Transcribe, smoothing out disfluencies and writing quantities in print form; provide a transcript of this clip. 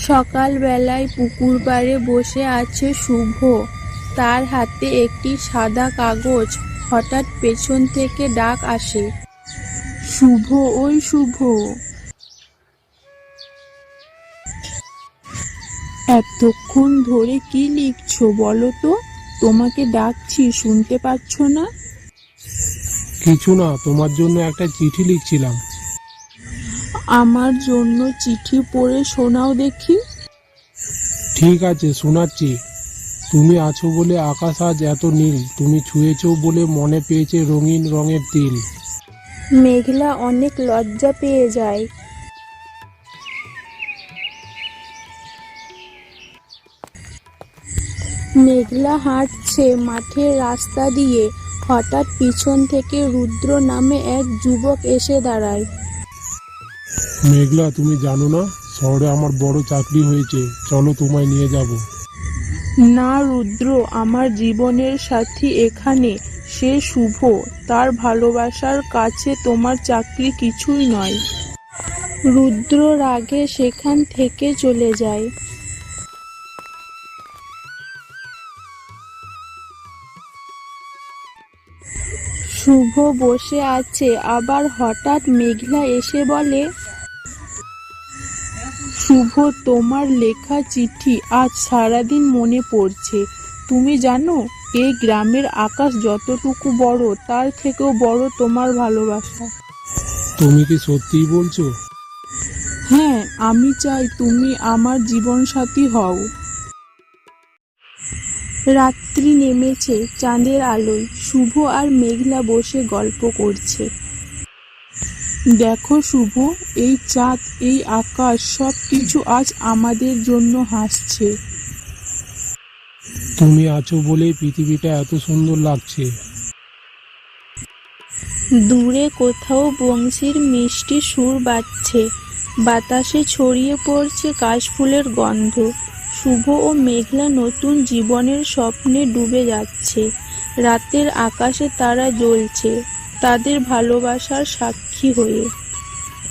সকালবেলায় পুকুর পাড়ে বসে আছে শুভ। তার হাতে একটি সাদা কাগজ। হঠাৎ পেছন থেকে ডাক আসে, শুভ, ওই শুভ। এতক্ষণ ধরে কি লিখছো বলো তো? তোমাকে ডাকছি, শুনতে পাচ্ছ না? কিছু না, তোমার জন্য একটা চিঠি লিখছিলাম। আমার জন্য চিঠি পড়ে শোনাও দেখি। ঠিক আছে, শোনাচ্ছি। তুমি আছো বলে আকাশ আজ এত নীল, তুমি ছুঁয়েছো বলে মনে পেয়েছে রঙিন রঙের তিল। মেঘলা অনেক লজ্জা পেয়ে যায়। মেঘলা হাঁটছে মাঠের রাস্তা দিয়ে। হঠাৎ পিছন থেকে রুদ্র নামে এক যুবক এসে দাঁড়ায়। মেঘলা, তুমি জানো না, শহরে আমার বড় চাকরি হয়েছে, চলো তোমায় নিয়ে যাব। না রুদ্র, আমার জীবনের সাথী এখানে, সে শুভ। তার ভালোবাসার কাছে তোমার চাকরি কিছুই নয়। রুদ্র রাগে সেখান থেকে চলে যায়। শুভ বসে আছে, আবার হঠাৎ মেঘলা এসে বলে, শুভ, তোমার লেখা চিঠি আজ সারাদিন মনে পড়ছে। তুমি জানো, এই গ্রামের আকাশ যতটুকু বড়, তার থেকেও বড় তোমার ভালোবাসা। তুমি কি সত্যিই বলছো? হ্যাঁ, আমি চাই তুমি আমার জীবনসাথী হও। রাত্রি নেমেছে, চাঁদের আলোয় শুভ আর মেঘলা বসে গল্প করছে। দেখো শুভ, এই চাঁদ, এই আকাশ, সব কিছু আজ আমাদের জন্য হাসছে। তুমি আছো বলেই পৃথিবীটা এত সুন্দর লাগছে। দূরে কোথাও বংশীর মিষ্টি সুর বাজছে। বাতাসে ছড়িয়ে পড়ছে কাশফুলের গন্ধ। শুভ ও মেঘলা নতুন জীবনের স্বপ্নে ডুবে যাচ্ছে। রাতের আকাশে তারা জ্বলছে, তাদের ভালোবাসার সাক্ষী হয়ে।